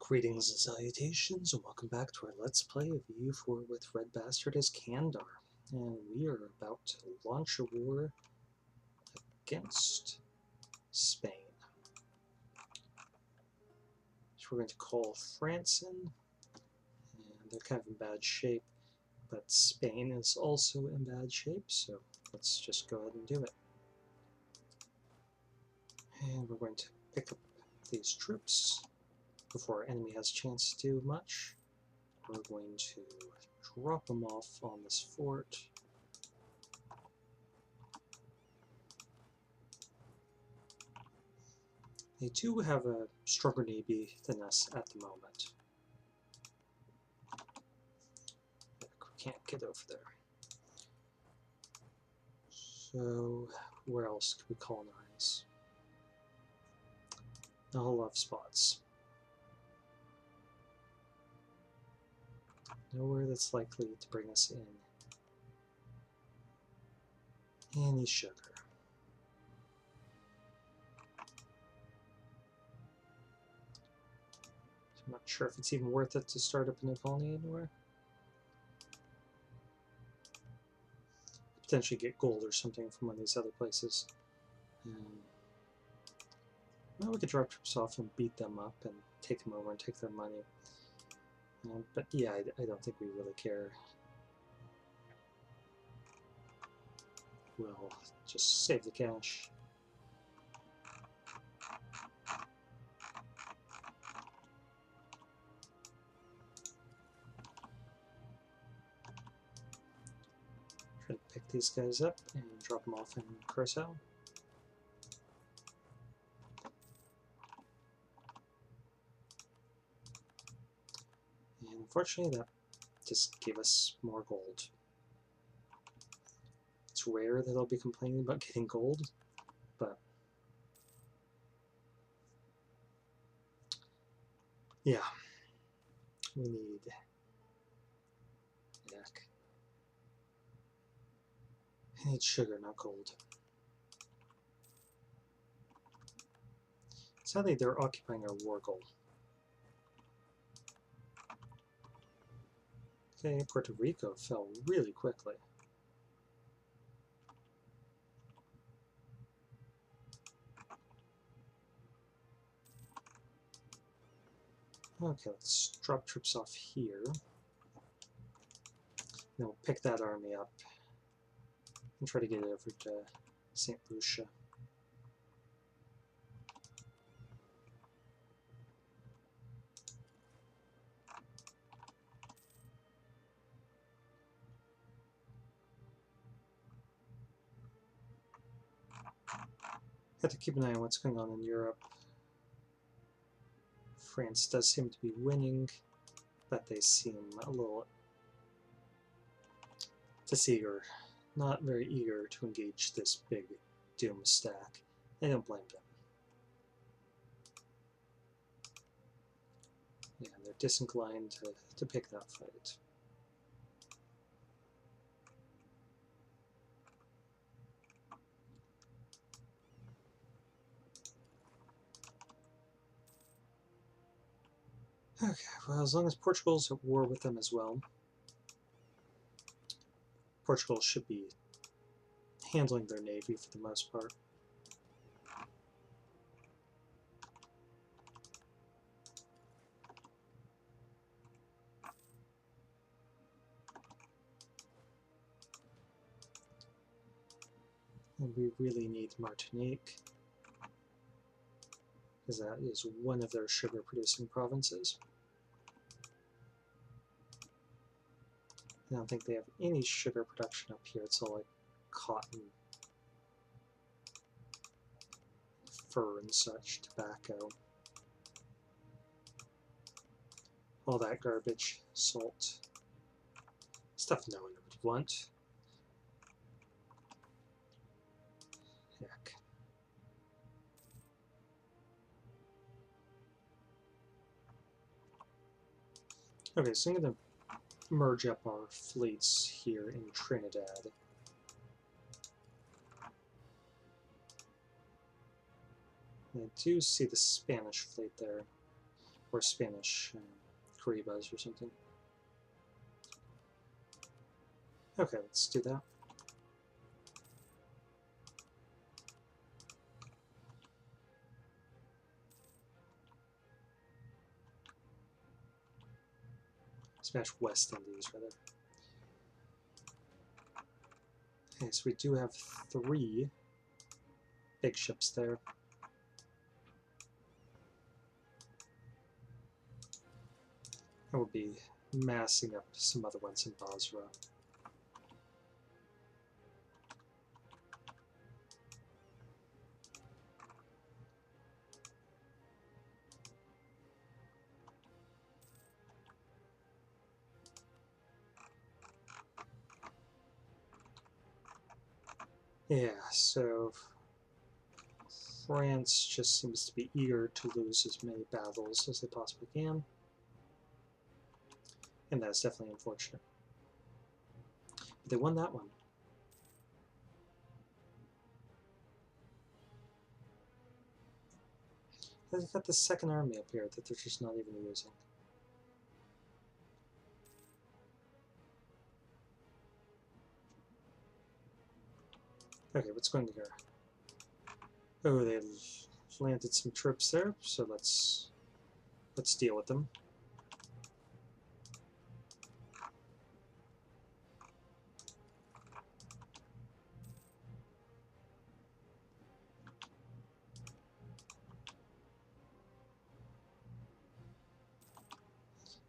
Greetings and salutations, and welcome back to our Let's Play of EU4 with RedBstrd as Candar. And we are about to launch a war against Spain. So we're going to call France in, and they're kind of in bad shape, but Spain is also in bad shape, so let's just go ahead and do it. And we're going to pick up these troops before our enemy has a chance to do much. We're going to drop them off on this fort. They do have a stronger navy than us at the moment. We can't get over there. So, where else can we colonize? A whole lot of spots. Nowhere that's likely to bring us in any sugar. I'm not sure if it's even worth it to start up a new colony anywhere. Potentially get gold or something from one of these other places. Well, we could drop troops off and beat them up and take them over and take their money. But yeah, I don't think we really care. We'll just save the cash. Try to pick these guys up and drop them off in Curacao. And unfortunately, that just gave us more gold. It's rare that I'll be complaining about getting gold, but yeah, we need yak. I need sugar, not gold. Sadly, they're occupying our war goal. Okay, Puerto Rico fell really quickly. Okay, let's drop troops off here. Then we'll pick that army up and try to get it over to St. Lucia. Have to keep an eye on what's going on in Europe. France does seem to be winning, but they seem a little diseager, not very eager to engage this big doom stack. I don't blame them. Yeah, they're disinclined to pick that fight. Okay, well, as long as Portugal's at war with them as well, Portugal should be handling their navy for the most part. And we really need Martinique, because that is one of their sugar-producing provinces. I don't think they have any sugar production up here. It's all like cotton, fur and such, tobacco. All that garbage, salt, stuff no one would want. Heck. Okay, so I'm going to merge up our fleets here in Trinidad. I do see the Spanish fleet there. or Spanish Caribas or something. Okay, let's do that. Spanish West Indies, rather. Okay, so we do have 3 big ships there. And we'll be massing up some other ones in Basra. Yeah, so France just seems to be eager to lose as many battles as they possibly can. And that's definitely unfortunate. But they won that one. They've got the second army up here that they're just not even using. Okay, what's going on here? Oh, they landed some troops there, so let's deal with them.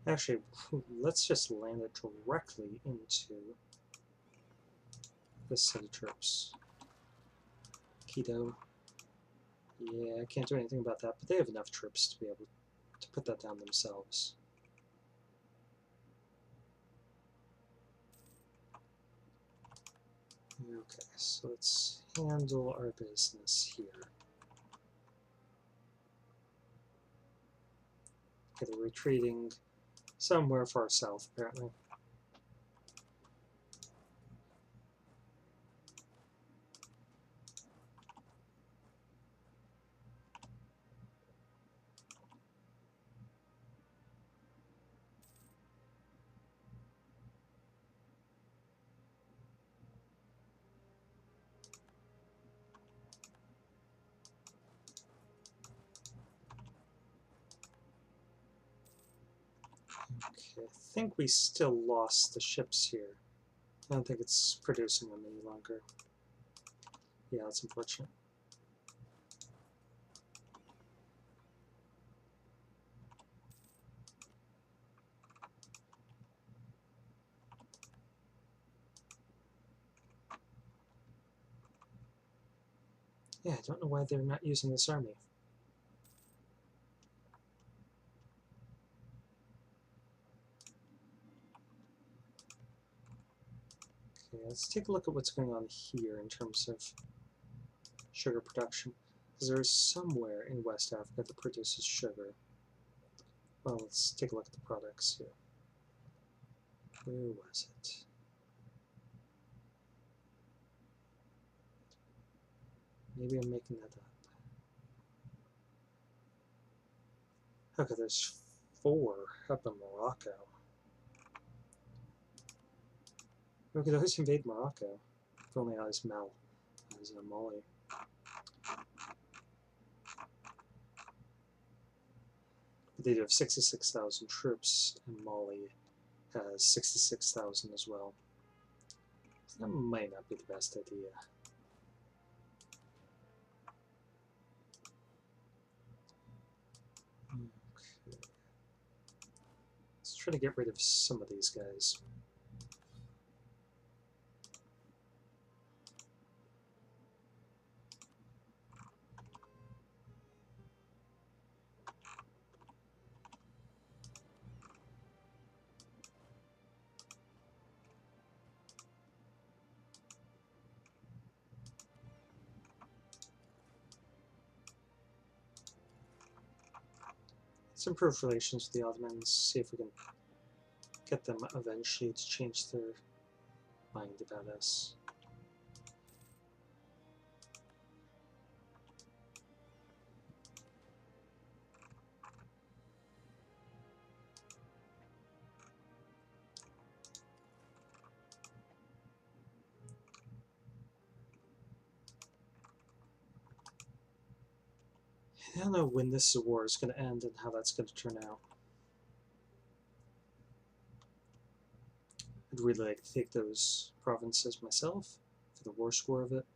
Actually, let's just land it directly into this set of troops. Quito. Yeah, I can't do anything about that, but they have enough troops to be able to put that down themselves. Okay, so let's handle our business here. Okay, they're retreating somewhere far south, apparently. Okay, I think we still lost the ships here. I don't think it's producing them any longer. Yeah, that's unfortunate. Yeah, I don't know why they're not using this army. Okay, let's take a look at what's going on here in terms of sugar production. Because there's somewhere in West Africa that produces sugar. Well, let's take a look at the products here. Where was it? Maybe I'm making that up. Okay, there's 4 up in Morocco. We could always invade Morocco. If only I was Mal. I was Mali. But they do have 66,000 troops, and Mali has 66,000 as well. So that might not be the best idea. Okay. Let's try to get rid of some of these guys. Let's improve relations with the Ottomans, see if we can get them eventually to change their mind about us. I don't know when this war is going to end and how that's going to turn out. I'd really like to take those provinces myself for the war score of it.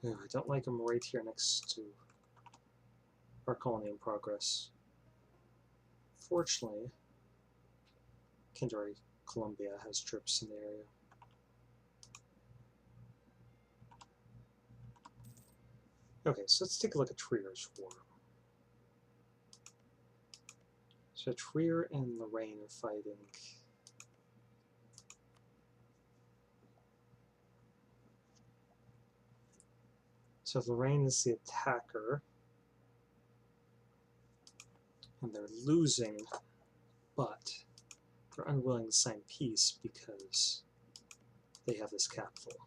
Oh, I don't like them right here next to our colony in progress. Fortunately, Candar, Colombia has troops in the area. Okay, so let's take a look at Trier's War. So Trier and Lorraine are fighting. So Lorraine is the attacker, and they're losing, but they're unwilling to sign peace because they have this capital.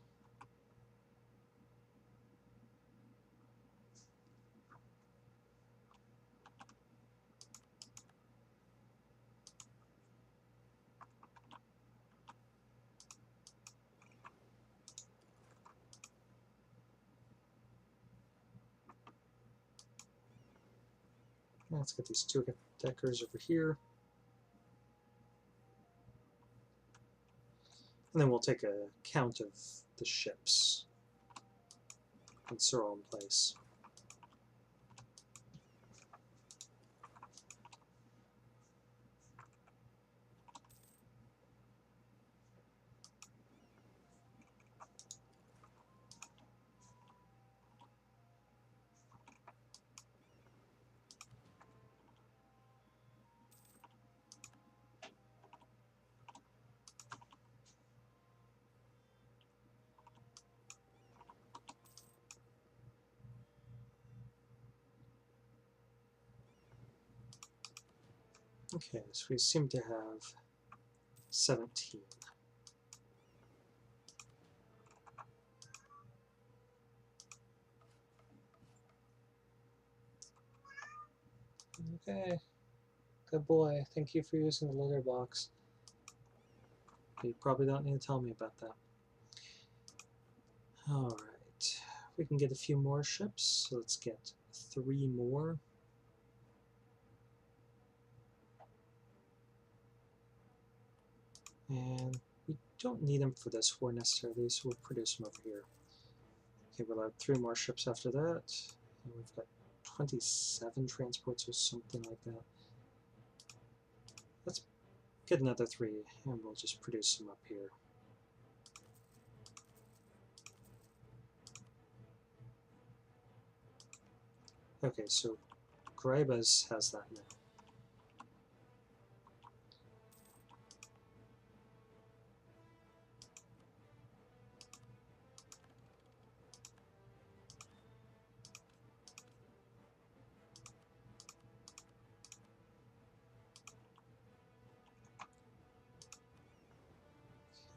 Let's get these two attackers over here. And then we'll take a count of the ships once they're all in place. Okay, so we seem to have 17. Okay, good boy. Thank you for using the litter box. You probably don't need to tell me about that. Alright, we can get a few more ships, so let's get 3 more. And we don't need them for this war necessarily, so we'll produce them over here. Okay, we'll have 3 more ships after that. And we've got 27 transports or something like that. Let's get another 3, and we'll just produce them up here. Okay, so Graibas has that now.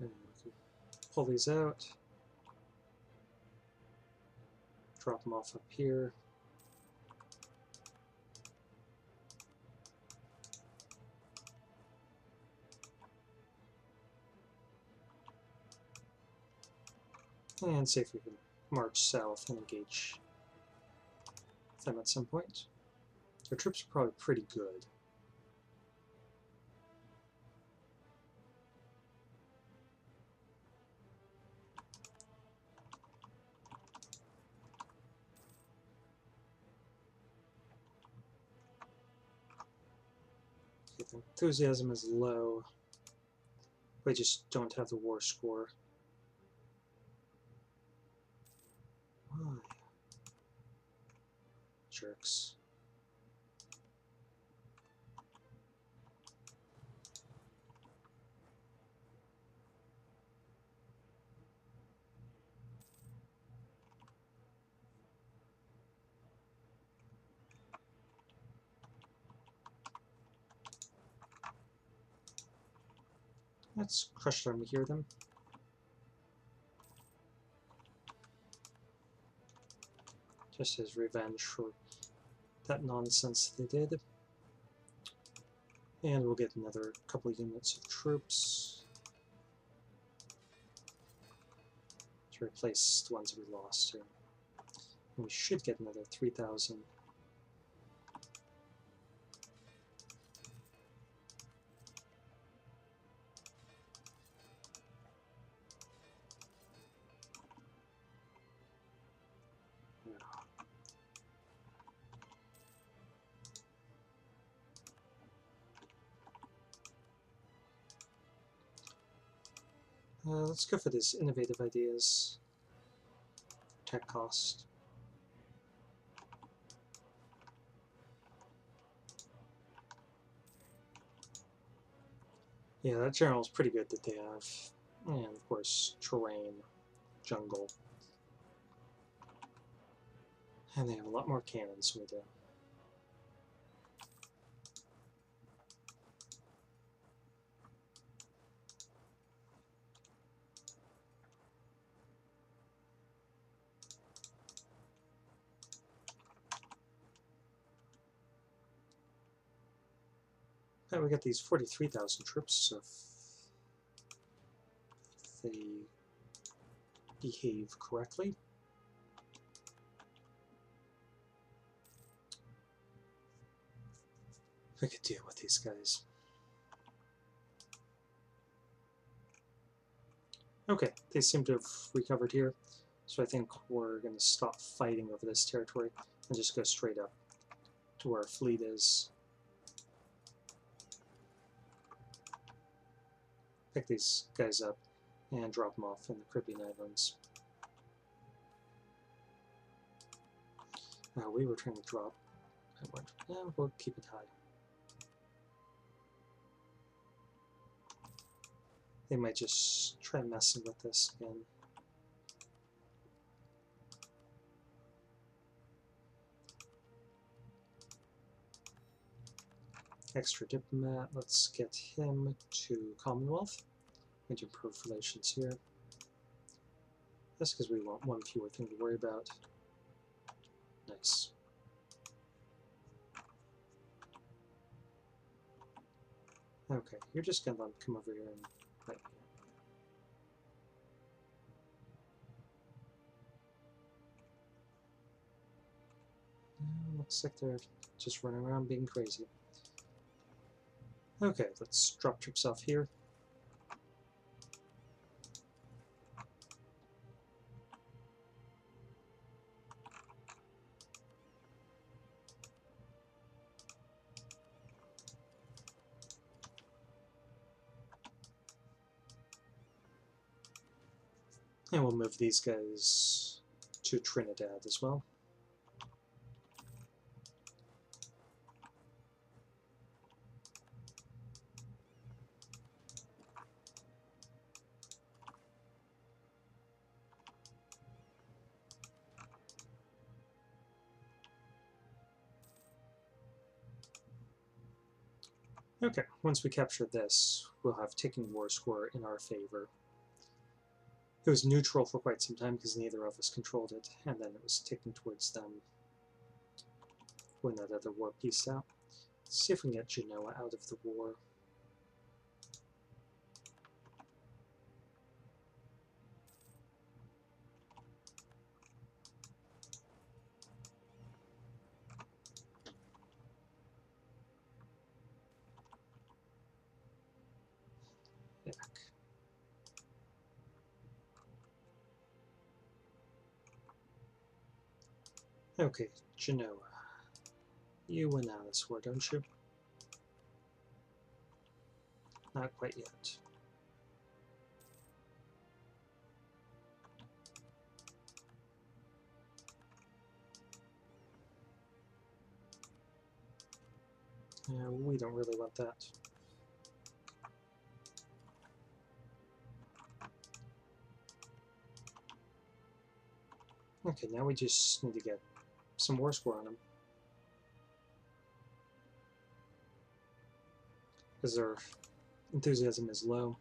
Okay, we can pull these out, drop them off up here. And see if we can march south and engage them at some point. Their troops are probably pretty good. Okay, the enthusiasm is low. We just don't have the war score. Why? Jerks. Let's crush them to hear them. Just as revenge for that nonsense they did. And we'll get another couple of units of troops to replace the ones we lost here. And we should get another 3,000. Let's go for these innovative ideas. Tech cost. Yeah, that general's pretty good that they have. And of course, terrain, jungle. And they have a lot more cannons than we do. Okay, we got these 43,000 troops, so if they behave correctly. We could deal with these guys. Okay, they seem to have recovered here, so I think we're going to stop fighting over this territory and just go straight up to where our fleet is. Pick these guys up and drop them off in the Caribbean Islands. We were trying to drop. We'll keep it high. They might just try messing with this again. Extra diplomat, let's get him to Commonwealth and to improve relations here. That's because we want one fewer thing to worry about. Nice. Okay, you're just gonna let him come over here and fight here. Looks like they're just running around being crazy. Okay, let's drop troops off here. And we'll move these guys to Trinidad as well. Okay, once we capture this, we'll have ticking war score in our favor. It was neutral for quite some time because neither of us controlled it, and then it was ticking towards them when that other war pieced out. Let's see if we can get Genoa out of the war. Back. Okay, Genoa. You win out of this war, don't you? Not quite yet. We don't really want that. Okay, now we just need to get some war score on them. Because their enthusiasm is low.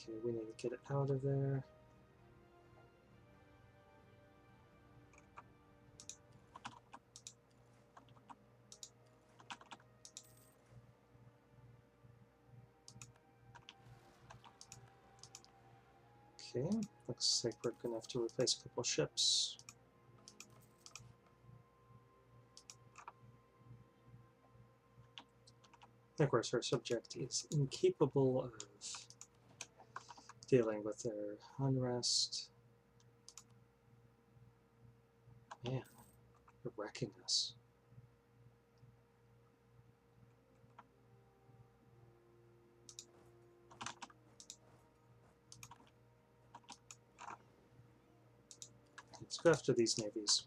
Okay, we need to get it out of there. Okay, looks like we're going to have to replace a couple ships. Of course, our subject is incapable of dealing with their unrest. Man, they're wrecking us. Let's go after these navies.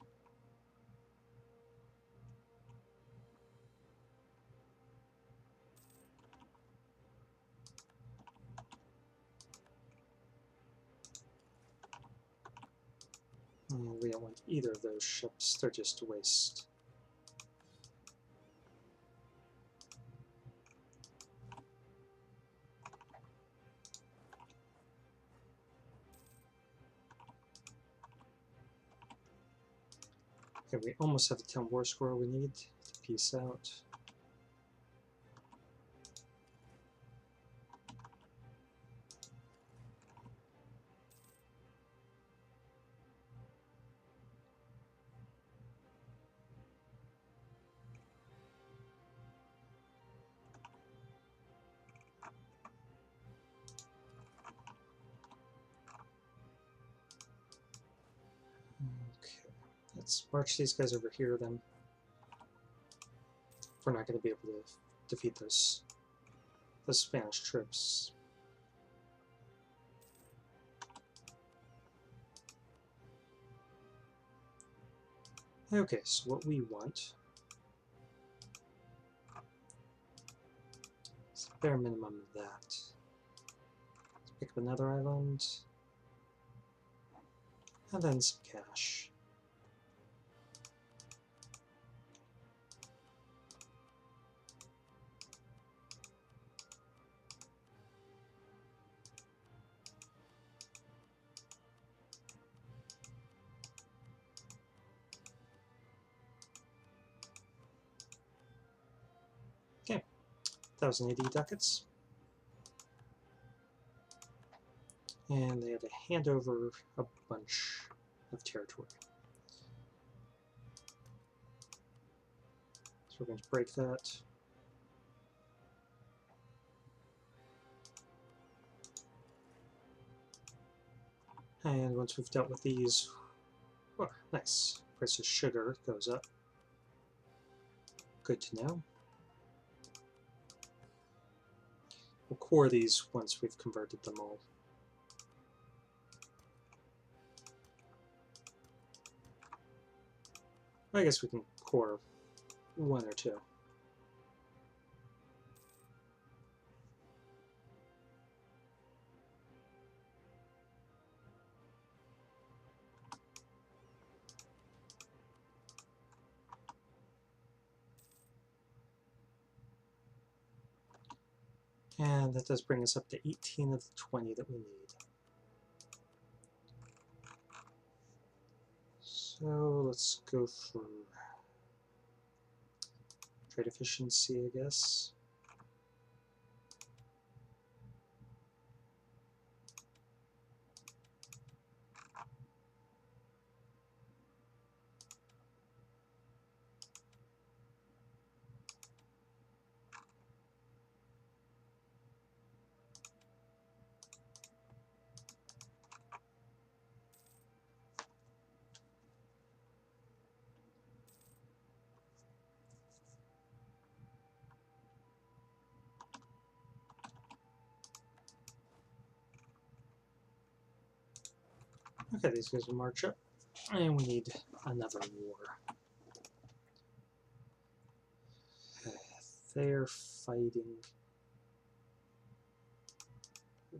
We don't want either of those ships, they're just a waste. Okay, we almost have the 10 war score we need to peace out. Okay, let's march these guys over here then. We're not going to be able to defeat those Spanish troops. Okay, so what we want is the bare minimum of that. Let's pick up another island, and then some cash. Okay, 1,080 ducats. And they had to hand over a bunch of territory. So we're going to break that. And once we've dealt with these, oh, nice. Price of sugar goes up. Good to know. We'll core these once we've converted them all. I guess we can core one or two. And that does bring us up to 18 of the 20 that we need. So let's go for trade efficiency, I guess. Okay, these guys will march up. And we need another war. They're fighting.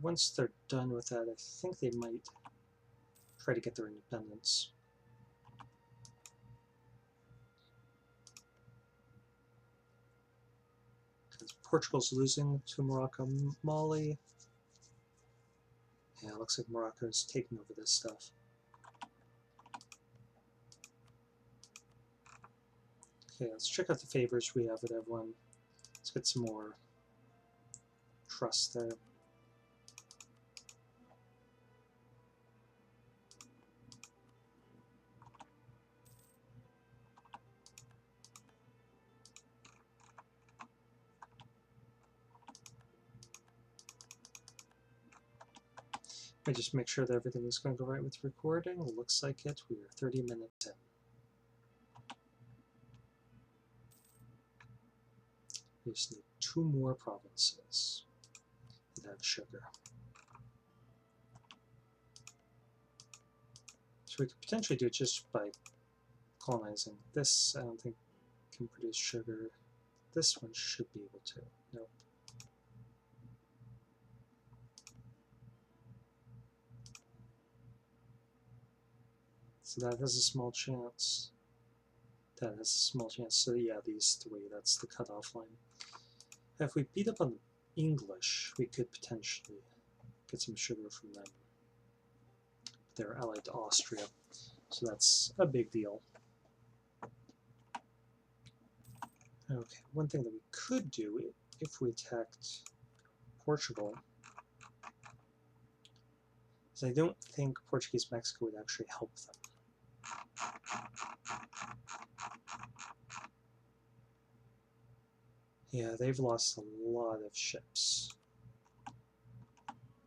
Once they're done with that, I think they might try to get their independence. Because Portugal's losing to Morocco, Mali. Yeah, it looks like Morocco's taking over this stuff. Okay, let's check out the favors we have with everyone. Let's get some more trust there. I just make sure that everything is going to go right with recording. Looks like it. We are 30 minutes in. We just need 2 more provinces that have sugar. So we could potentially do it just by colonizing. This, I don't think, can produce sugar. This one should be able to. Nope. So that has a small chance. That has a small chance. So yeah, these 3, that's the cutoff line. If we beat up on the English, we could potentially get some sugar from them. They're allied to Austria, so that's a big deal. Okay, one thing that we could do if we attacked Portugal is I don't think Portuguese Mexico would actually help them. Yeah, they've lost a lot of ships.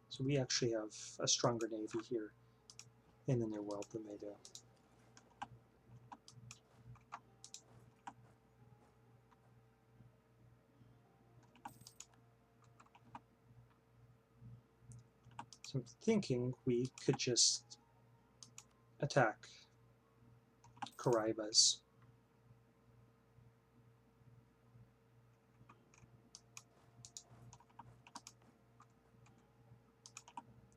So we actually have a stronger navy here in the New World than they do. So I'm thinking we could just attack Caraibas.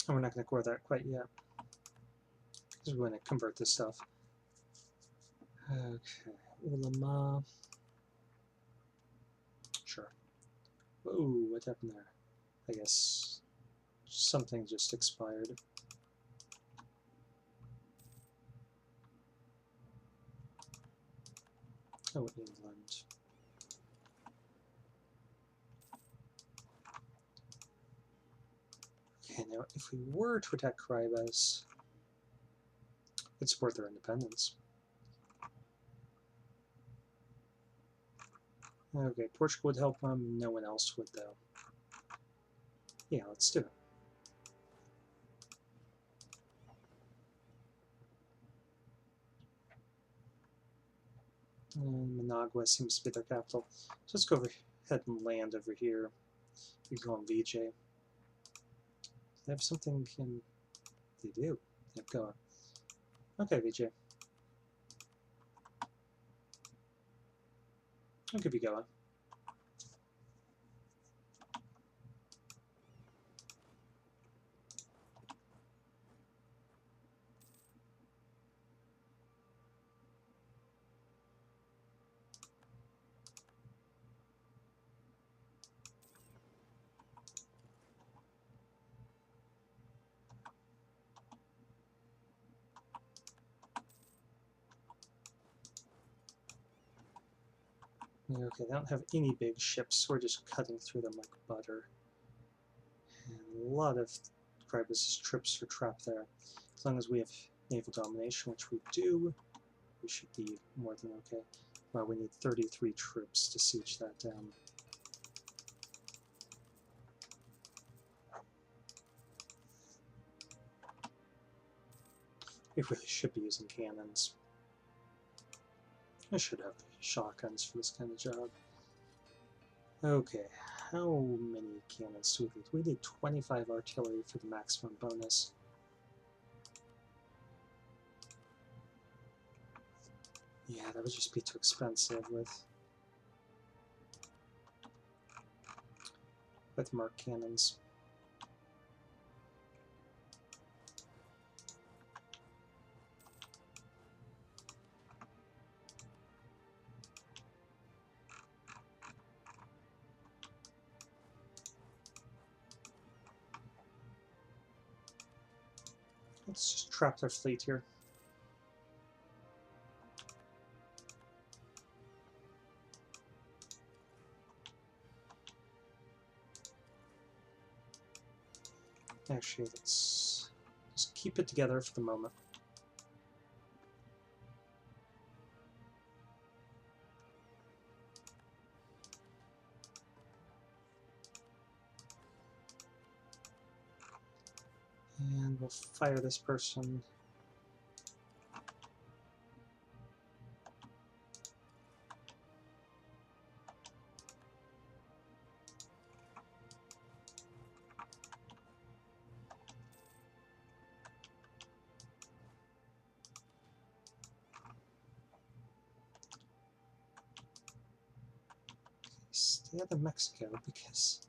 And we're not going to core that quite yet, because we're going to convert this stuff. Okay, Ulama. Sure. Ooh, what happened there? I guess something just expired. Oh, England. Okay, now if we were to attack Caraibas, it'd support their independence. Okay, Portugal would help them, no one else would though. Yeah, let's do it. And Managua seems to be their capital. So let's go ahead and land over here. We go on VJ. They have something in... They do. Yep, go on. Okay, VJ. I'll give you going. Okay, they don't have any big ships. We're just cutting through them like butter. And a lot of Caraibas' troops are trapped there. As long as we have naval domination, which we do, we should be more than okay. Well, we need 33 troops to siege that down. We really should be using cannons. I should have shotguns for this kind of job. Okay, how many cannons do we need? We need 25 artillery for the maximum bonus. Yeah, that would just be too expensive with mark cannons. Let's just trap their fleet here. Actually, let's just keep it together for the moment. And we'll fire this person. Stay out of Mexico because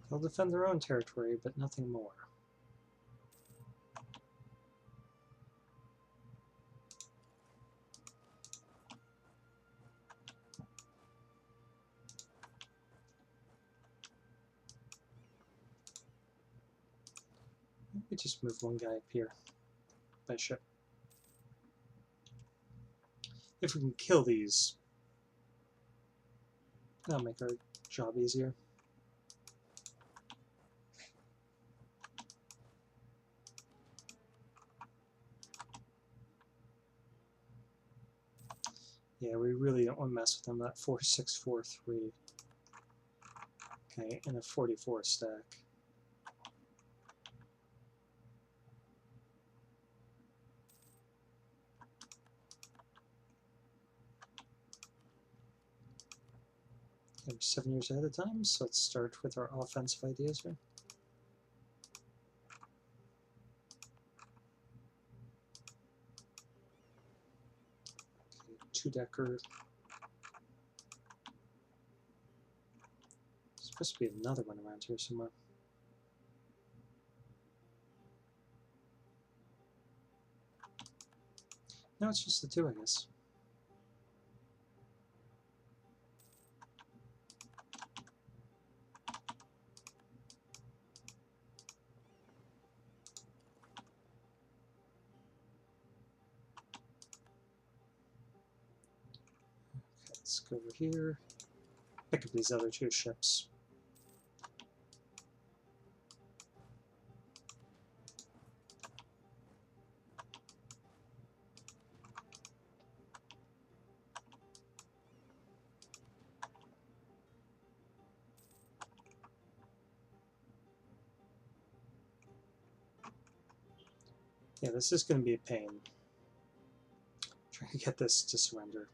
they'll defend their own territory, but nothing more. Maybe just move one guy up here by ship. If we can kill these, that'll make our job easier. Yeah, we really don't want to mess with them. That 4643. Okay, and a 44 stack. Okay, we're 7 years ahead of time, so let's start with our offensive ideas here. Okay, two-decker. Supposed to be another one around here somewhere. No, it's just the two, I guess. Okay, let's go over here. Pick up these other two ships. Yeah, this is going to be a pain. Trying to get this to surrender.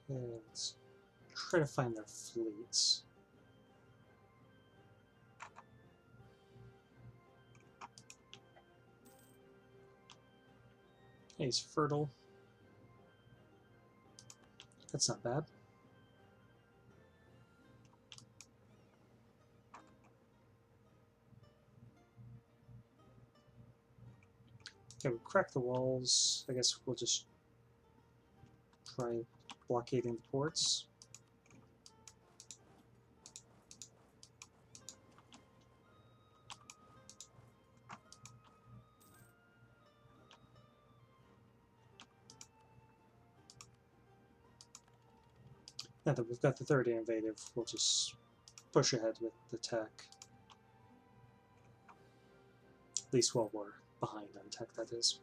Okay, let's try to find their fleets. Okay, he's fertile. That's not bad. Okay, we crack the walls. I guess we'll just try blockading the ports. Now that we've got the third innovative, we'll just push ahead with the tech. At least while we're behind on tech, that is.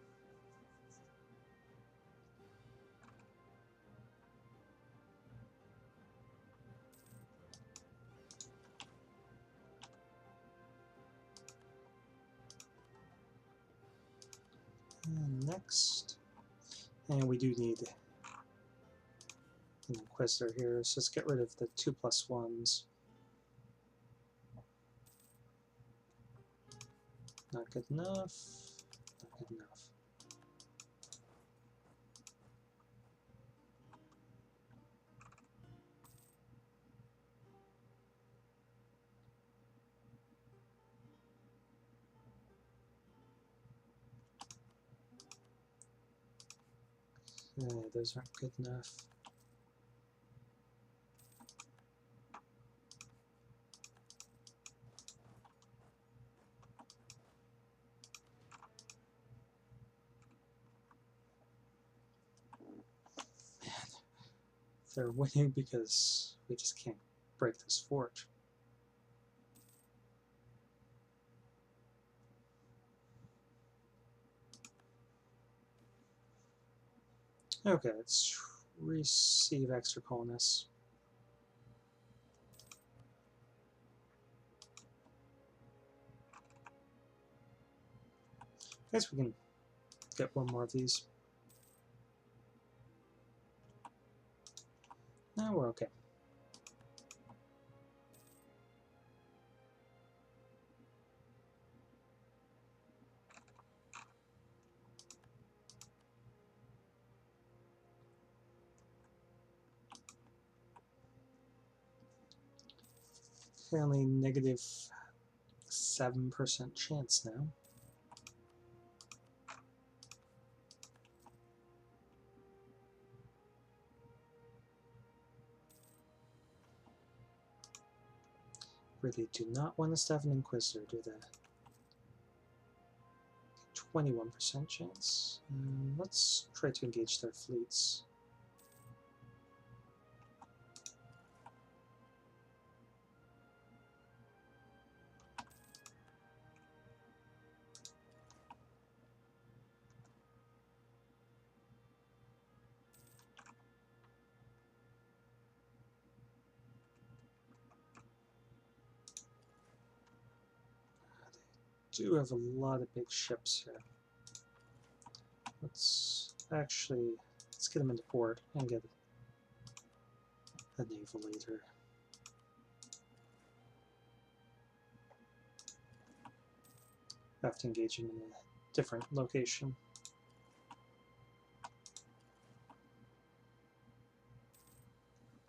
And next, and we do need an Inquisitor here, so let's get rid of the 2+1s. Not good enough. Not good enough. Those aren't good enough. Man, they're winning because we just can't break this fort. Okay, let's receive extra colonists. I guess we can get one more of these. No, we're okay. Only negative 7% chance now. Really do not want us to have an Inquisitor do that. 21% chance. Let's try to engage their fleets. They do have a lot of big ships here. Let's get them into port and get a naval leader. Have to engage him in a different location.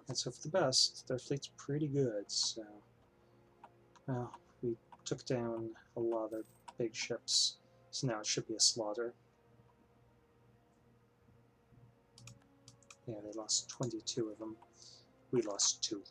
And so for the best, their fleet's pretty good, so well, we took down a lot of their big ships, so now it should be a slaughter. Yeah, they lost 22 of them. We lost 2.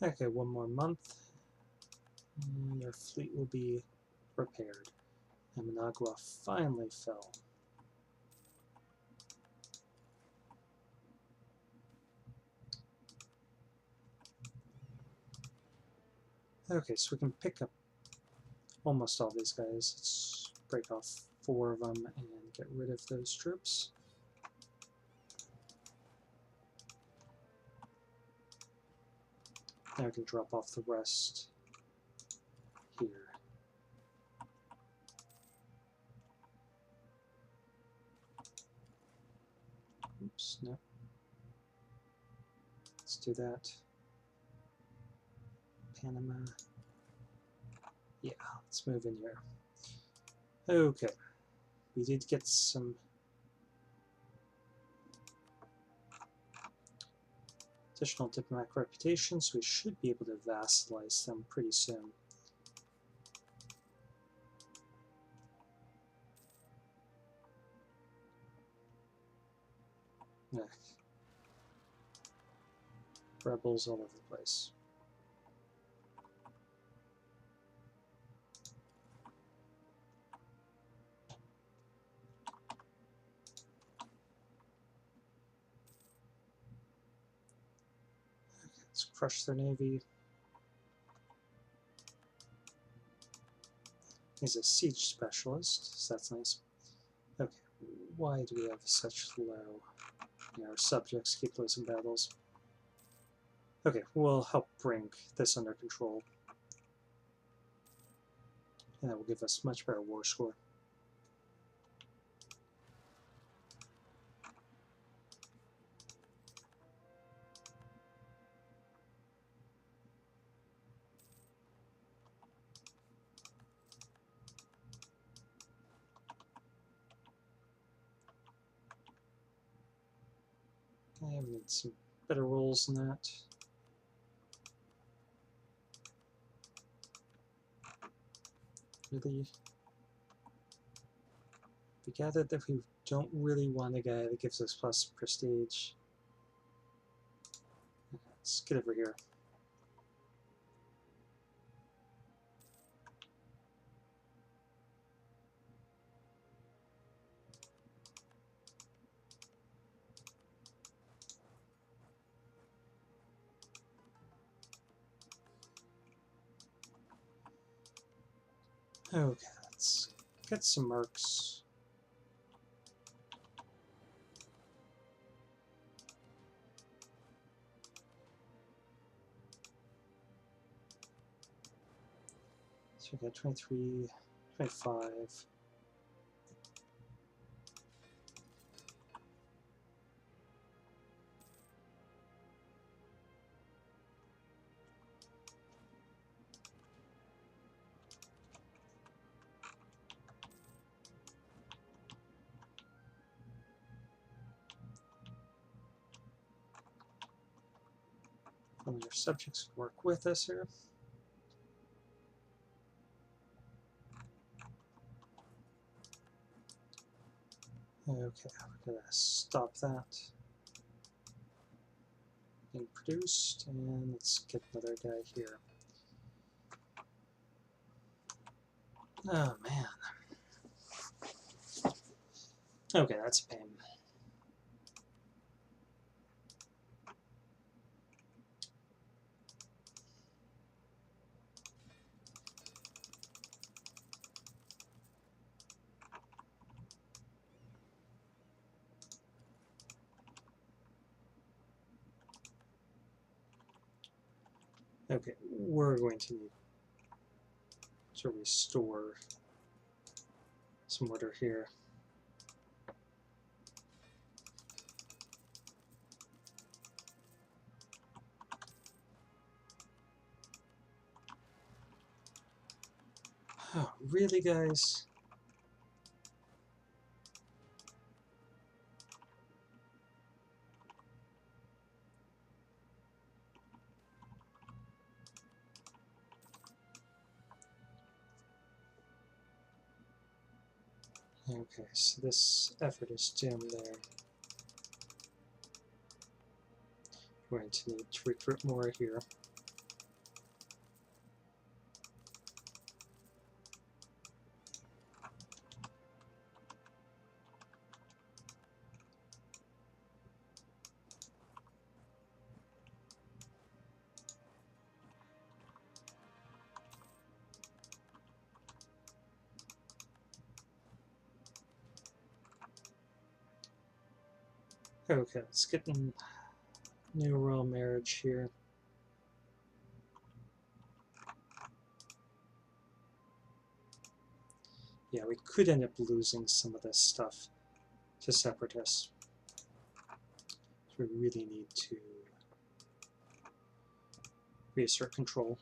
Okay, one more month, and your fleet will be repaired. And Managua finally fell. Okay, so we can pick up almost all these guys. Let's break off 4 of them and get rid of those troops. Now we can drop off the rest here. Oops, no. Let's do that. Panama. Yeah, let's move in here. Okay, we did get some additional diplomatic reputation, so we should be able to vassalize them pretty soon. Ugh. Rebels all over the place. Let's crush their navy. He's a siege specialist, so that's nice. Okay, why do we have such low Yeah, our subjects keep losing battles. Okay, we'll help bring this under control. And that will give us much better war score. Okay, we need some better rolls than that. Really? We gathered that we don't really want a guy that gives us plus prestige. Let's get over here. Okay, let's get some mercs. So we got 23, 25. Our subjects work with us here. Okay, we're gonna stop that being produced, and let's get another guy here. Oh man. Okay, that's a pain. Okay, we're going to need to restore some order here. Oh, really, guys? Okay, so this effort is doomed there. We're going to need to recruit more here. Okay, let's get a new royal marriage here. Yeah, we could end up losing some of this stuff to separatists. So we really need to reassert control.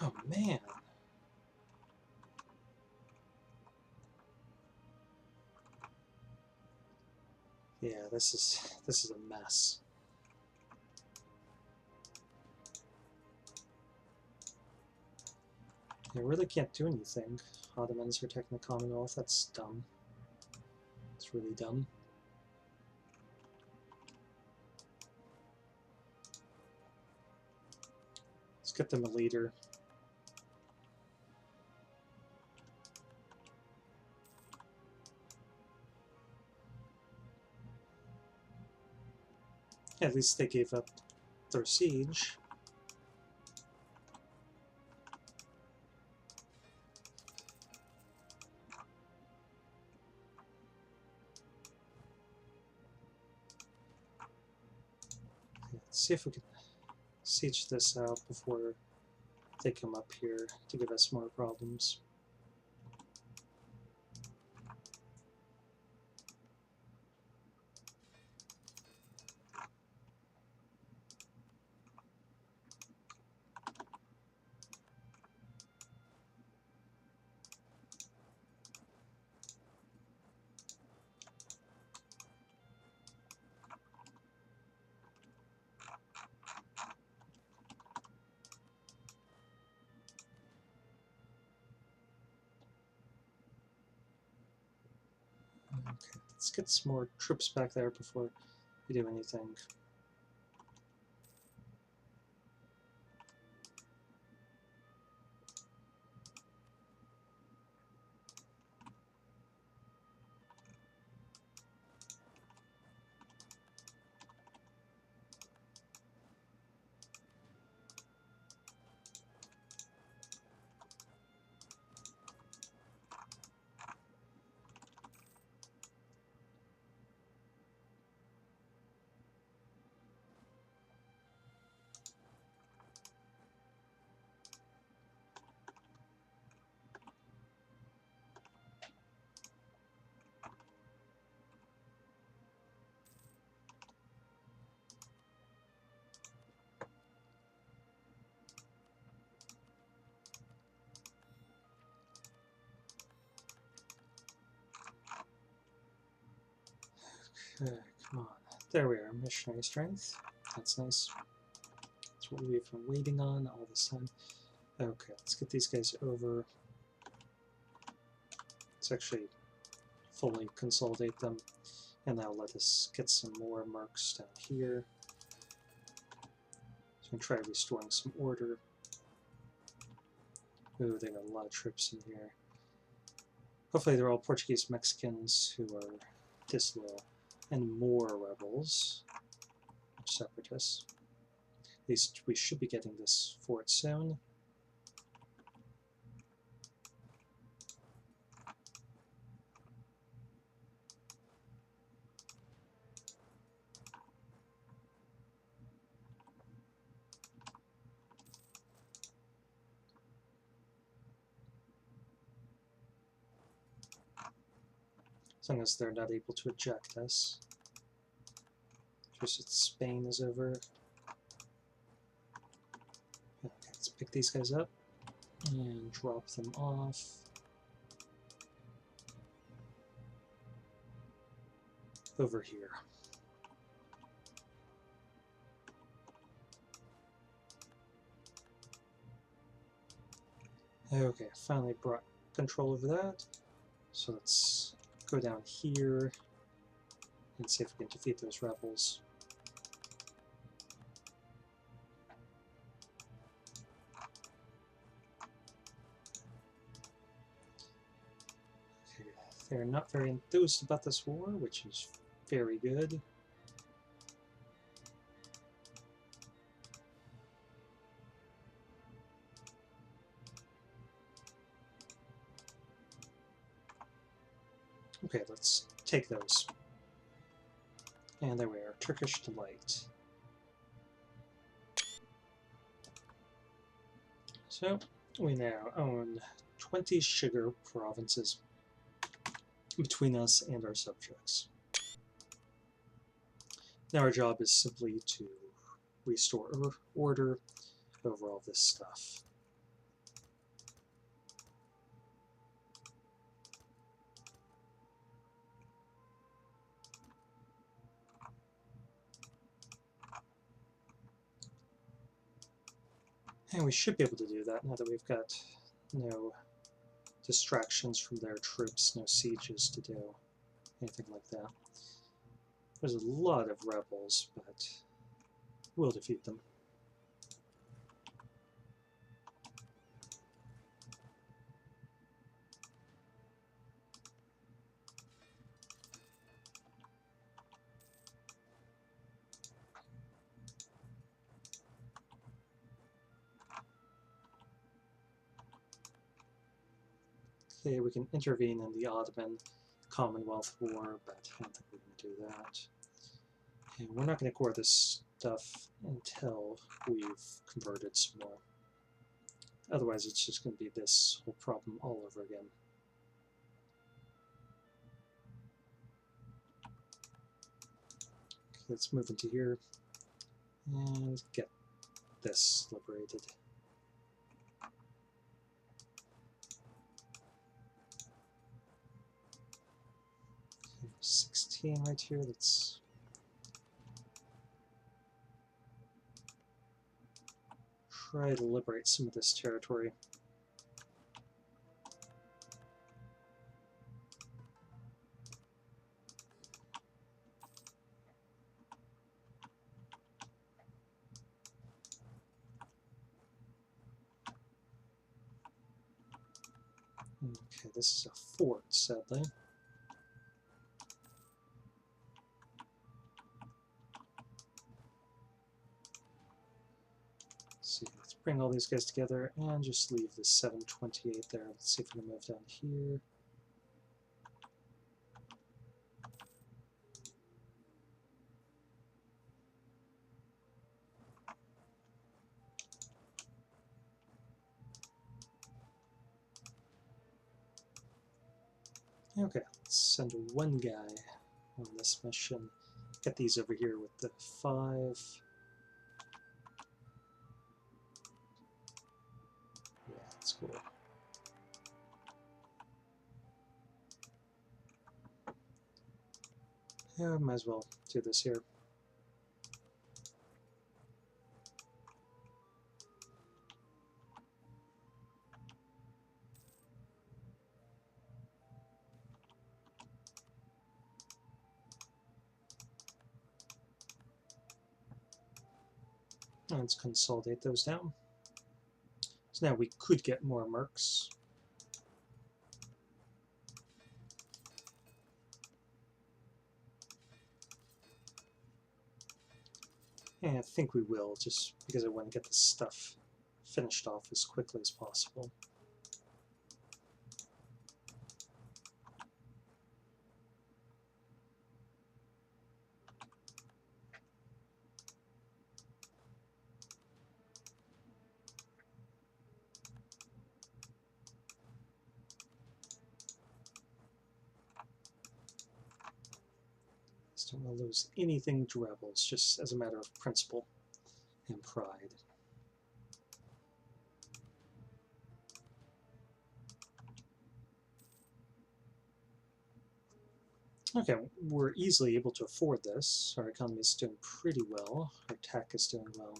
Oh man. Yeah, this is a mess. I really can't do anything. Ottomans are taking the Commonwealth. That's dumb. It's really dumb. Let's get them a leader. At least they gave up their siege. Let's see if we can siege this out before they come up here to give us more problems. Okay, let's get some more troops back there before we do anything. Okay, come on. There we are, missionary strength. That's nice. That's what we've been waiting on all this time. Okay, let's get these guys over. Let's actually fully consolidate them, and that'll let us get some more mercs down here. So I'm try restoring some order. Ooh, they got a lot of troops in here. Hopefully they're all Portuguese Mexicans who are disloyal. And more rebels, separatists. At least we should be getting this fort soon. As long as they're not able to eject us. Just Spain is over. Okay, let's pick these guys up and drop them off. Over here. Okay, finally brought control over that. So let's go down here and see if we can defeat those rebels. Okay, they're not very enthused about this war, which is very good. Okay, let's take those. And there we are, Turkish Delight. So, we now own 20 sugar provinces between us and our subjects. Now our job is simply to restore order over all this stuff. And we should be able to do that now that we've got no distractions from their troops, no sieges to do, anything like that. There's a lot of rebels, but we'll defeat them. Okay, we can intervene in the Ottoman Commonwealth War, but I don't think we can do that. And we're not going to core this stuff until we've converted some more. Otherwise, it's just going to be this whole problem all over again. Okay, let's move into here and get this liberated. 16 right here. Let's try to liberate some of this territory. Okay, this is a fort, sadly. See, let's bring all these guys together and just leave the 728 there. Let's see if we can move down here. Okay, let's send one guy on this mission. Get these over here with the 5. Yeah, that's cool. Yeah, might as well do this here. Let's consolidate those down. So now we could get more mercs. And I think we will, just because I want to get this stuff finished off as quickly as possible. Just don't want to lose anything to rebels, just as a matter of principle and pride. Okay, we're easily able to afford this. Our economy is doing pretty well. Our tech is doing well.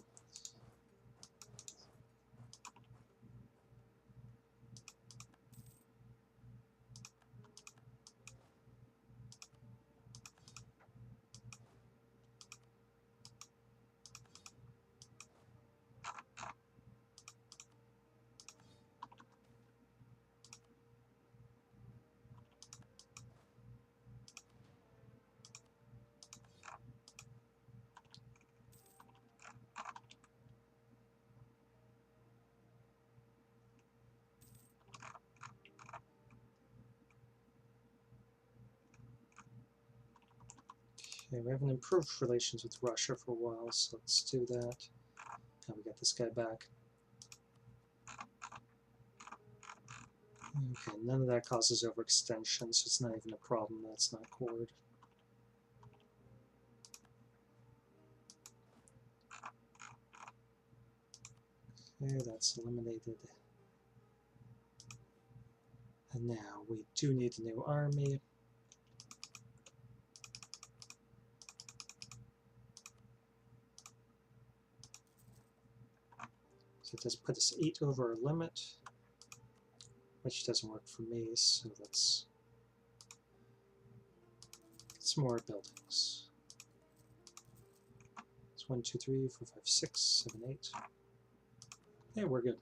Okay, we haven't improved relations with Russia for a while, so let's do that. Now we got this guy back. Okay, none of that causes overextension, so it's not even a problem. That's not cored. Okay, that's eliminated. And now we do need a new army. That does put us 8 over our limit, which doesn't work for me, so let's get some more buildings. It's 1, 2, 3, 4, 5, 6, 7, 8. Yeah, we're good.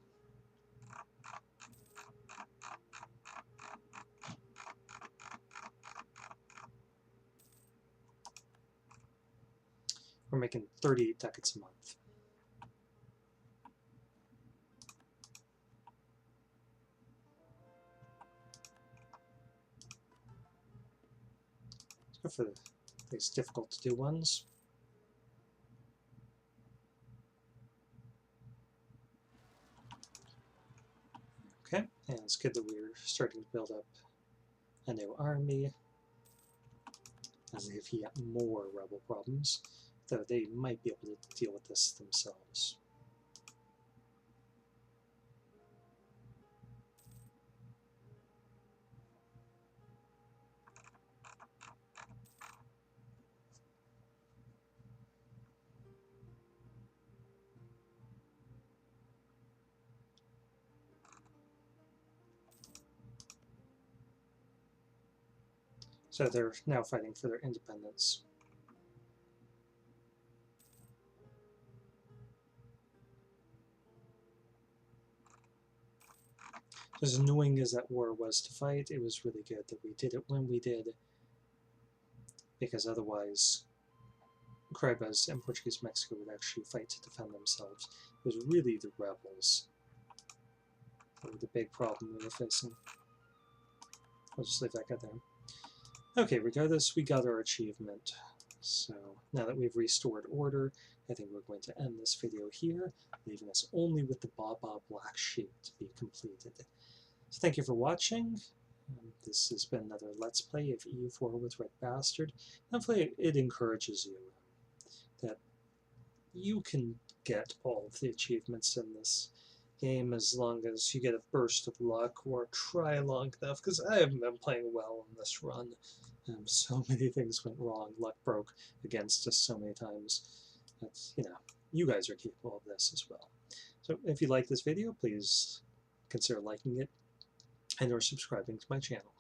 We're making 38 ducats a month. Let's go for these difficult to do ones. Okay, and it's good that we're starting to build up a new army, as if he got more rebel problems, though they might be able to deal with this themselves. So they're now fighting for their independence. As annoying as that war was to fight, it was really good that we did it when we did, because otherwise Caribas and Portuguese Mexico would actually fight to defend themselves. It was really the rebels that were the big problem we were facing. I'll just leave that guy there. Okay, regardless, we got our achievement. So now that we've restored order, I think we're going to end this video here, leaving us only with the Baba Black Sheep to be completed. So thank you for watching. This has been another Let's Play of EU4 with RedBstrd. Hopefully it encourages you that you can get all of the achievements in this game as long as you get a burst of luck or try long enough, because I haven't been playing well in this run. So many things went wrong. Luck broke against us so many times. But, you know, you guys are capable of this as well. So if you like this video, please consider liking it and or subscribing to my channel.